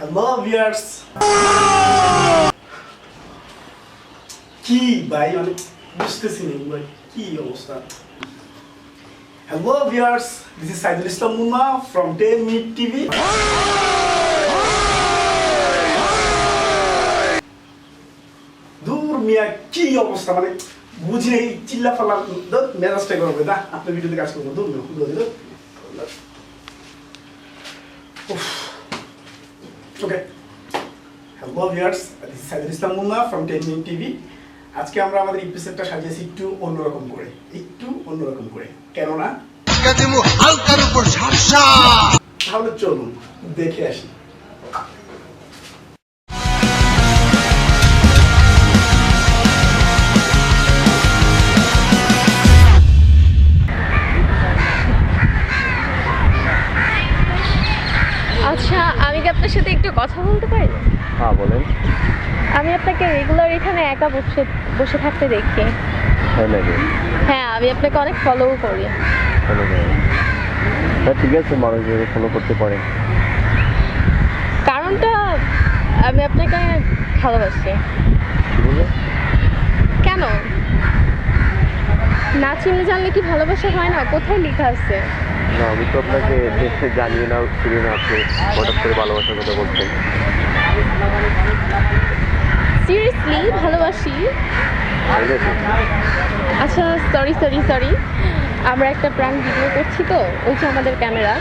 Hello viewers, কি ভাই মানে বুঝতেছি না ভাই কি অবস্থা। Hello viewers, this is Saidul Islam Munna from 10 minute TV. দূর মিয়া কি অবস্থা মানে বুঝি নাই, চিল্লা ফাল্লা মেজাজটা করবে না আপনার ভিডিওতে কাজ করবো। দূর দূর okay. Hello viewers, this is Saidul Islam Munna from 10 minute TV. আজকে আমরা আমাদের এপিসোডটা সাজিয়েছি একটু অন্যরকম করে, কেননা তাহলে চলুন দেখে আসি। আচ্ছা, আমি কি আপনার সাথে একটু কথা বলতে পারি? হ্যাঁ বলেন। আমি আপনাকে রেগুলার এখানে একা বসে থাকতে দেখি। তাই নাকি? হ্যাঁ, আমি আপনাকে অনেক ফলো করি। ফলো করেন? হ্যাঁ ঠিক আছে, মানুষ যদি ফলো করতে পারে। কারণটা আমি আপনাকে ভালোবাসি। কি বলে? কেন? না চিনলে জানলে কি ভালোবাসা হয় না? কোথায় লেখা আছে? না, আমি তো আপনাকে দেখতে জানিয়ে না, চিনি না, আপনি হঠাৎ করে ভালোবাসার কথা বলছেন। সিরিয়াসলি ভালোবাসি। তাই নাকি? আচ্ছা, সরি, আমরা একটা প্র্যাঙ্ক ভিডিও করছি তো, ওই যে আমাদের ক্যামেরা।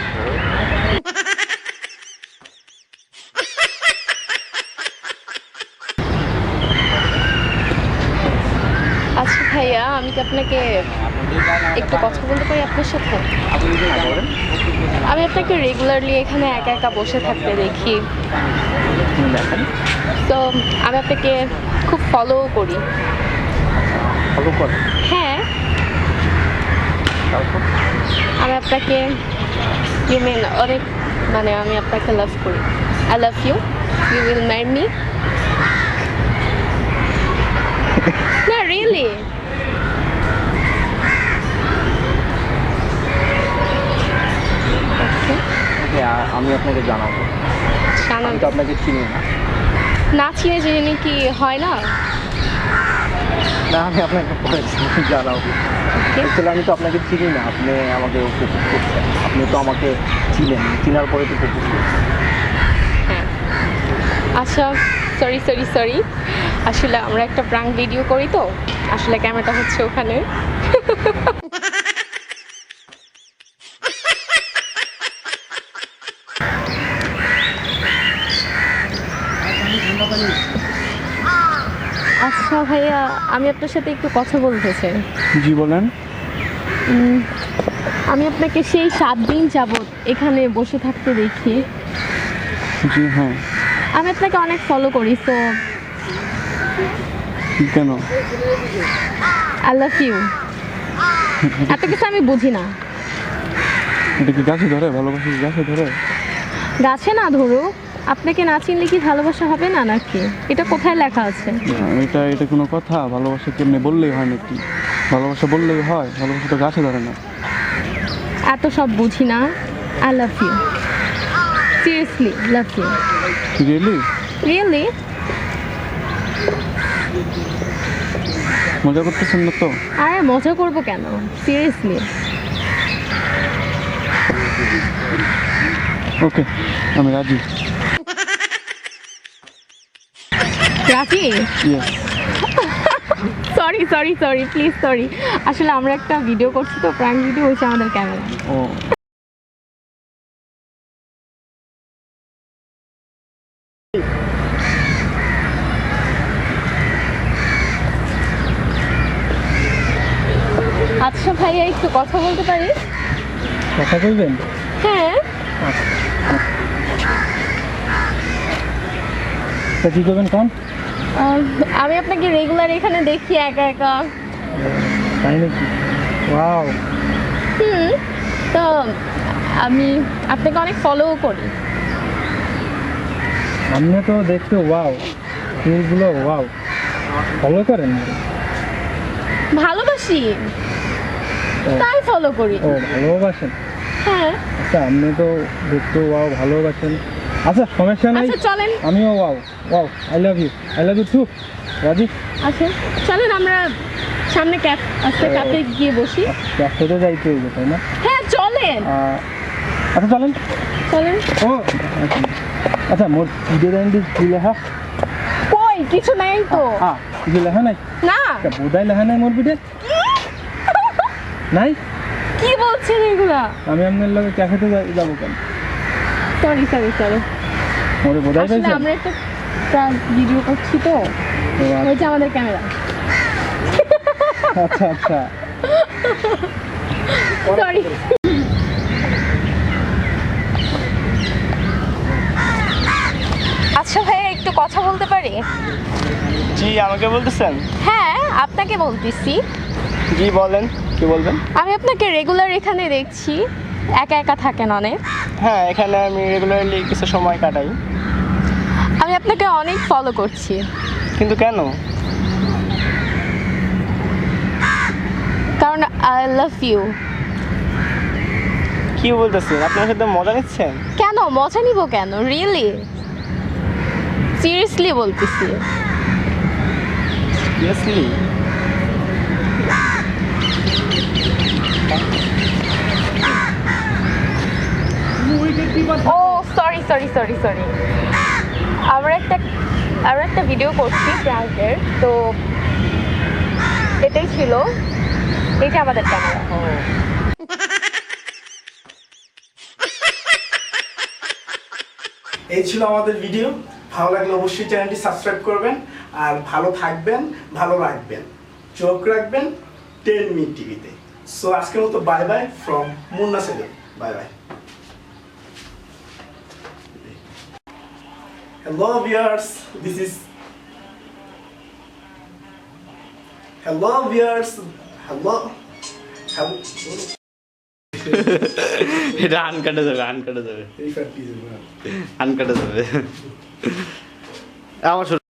আচ্ছা ভাইয়া, আমি কি আপনাকে একটু কথা বলতে পারি আপনার সাথে? আমি আপনাকে রেগুলারলি এখানে একা একা বসে থাকতে দেখি, তো আমি আপনাকে খুব ফলো করি। ফলো করেন? হ্যাঁ, তারপর? আমি আপনাকে অনেক মানে আমি আপনাকে লাভ করি। I love you will marry me? না রিয়েলি। হ্যাঁ, আমি আপনাকে জানাবো। আমি তো আপনাকে চিনি না। না চিনে জেনে কি হয় না? না, আমি আপনাকে জানাবো। আসলে আমি তো আপনাকে চিনি না, আপনি আমাকে প্রপোজ করছেন। আপনি তো আমাকে চিনেন, চিনার পরে তো প্রপোজ করছেন। হ্যাঁ। আচ্ছা, সরি, আসলে আমরা একটা প্র্যাঙ্ক ভিডিও করি তো, আসলে ক্যামেরাটা হচ্ছে ওখানে। আচ্ছা ভাইয়া, আমি আপনার সাথে একটু কথা বলতে চাই। জি বলেন। আমি আপনাকে সেই 7 দিন যাবত এখানে বসে থাকতে দেখি। জি হ্যাঁ। আমি আপনাকে অনেক ফলো করি, তো কেন? I love you. এত কিছু আমি বুঝি না। এটা কি গাছে ধরে? ভালোবাসা কি গাছে ধরে? গাছে না ধরুক, আপনাকে না চিনলে কি ভালোবাসা হবে না নাকি? এটা কোথায় লেখা আছে? এটা কোনো কথা? ভালোবাসা কেমনি বললেই হয় নাকি? ভালোবাসা বললেই হয়? ভালোবাসা তো গাছে ধরে না। এত সব বুঝি না। I love you, seriously love you. Really মজা করতেছেন না তো? আরে মজা করবো কেন, সিরিয়াসলি। ওকে, আমি রাজি। রাজি? ইয়েস। Sorry please sorry. আসলে আমরা একটা ভিডিও করছি তো, প্র্যাঙ্ক ভিডিও হয়েছে আমাদের ক্যামেরা। ও আচ্ছা ভাইয়া, একটু কথা বলতে পারি? কথা বলবেন? হ্যাঁ। তা কি করবেন কোন? আমি আপনাকে রেগুলার এখানে দেখি একা একা। তাই নাকি? ওয়াও। তো আমি আপনাকে অনেক ফলো করি। আপনি তো দেখতে ওয়াও, চুলগুলো ওয়াও। ফলো করেন? ভালোবাসি তাই ফলো করি। ও ভালোবাসেন? হ্যাঁ। আচ্ছা, আপনি তো দেখতে ওয়াও ভালোবাসেন, আচ্ছা সমস্যা নাই, আচ্ছা চলেন। আমিও wow wow I love you too. রাজি? আচ্ছা চলেন আমরা সামনে ক্যাফ আছে, ক্যাফে গিয়ে বসি। ক্যাফে তো যাইতে হইবে তাই না? হ্যাঁ চলেন। আচ্ছা চলেন। চলেন। ও আচ্ছা মোর ঈদের আইডি কি লেখা? কই কিছু নাই তো। হ্যাঁ কিছু লেখা নাই? না। বোধাই লেখা নাই মোর পিঠে? নাই? কি বলছেন এগুলা? আমি আপনার লগে ক্যাফেতে যাবো কেন? Sorry sorry sorry. মোরে বোধাই আসলে পাইছেন? আমরা একটা প্রাঙ্ক ভিডিও করছি তো, ওই যে আমাদের ক্যামেরা। আচ্ছা আচ্ছা সরি। আচ্ছা ভাই একটু কথা বলতে পারি? জি আমাকে বলতেছেন? হ্যাঁ আপনাকে বলতেছি। জি বলেন, কি বলবেন? আমি আপনাকে রেগুলার এখানে দেখছি, একা একা থাকেন অনেক। হ্যাঁ এখানে আমি রেগুলারলি কিছু সময় কাটাই। আমি আপনাকে অনেক ফলো করছি। কিন্তু কেন? কারণ আই লাভ ইউ। কি বলতেছেন? আপনার সাথে মজা নিচ্ছেন? কেন মজা নিব কেন, রিয়েলি সিরিয়াসলি বলতেছি। সিরিয়াসলি? ও সরি সরি সরি সরি, আমরা একটা ভিডিও করছি প্রাঙ্কের, তো এটাই ছিল। এই যে আমাদের ক্যামেরা। এই ছিল আমাদের ভিডিও। ভালো লাগলে অবশ্যই চ্যানেলটি সাবস্ক্রাইব করবেন, আর ভালো থাকবেন, ভালো রাখবেন, চোখ রাখবেন 10 মিনিট টিভিতে। সো আজকের মতো bye bye from Munna Selim. Bye bye. Hello viewers, this is hello viewers, hello hello এটা আনকাটা যাবে এই ফ্যাক্টরি আনকাটা যাবে আমার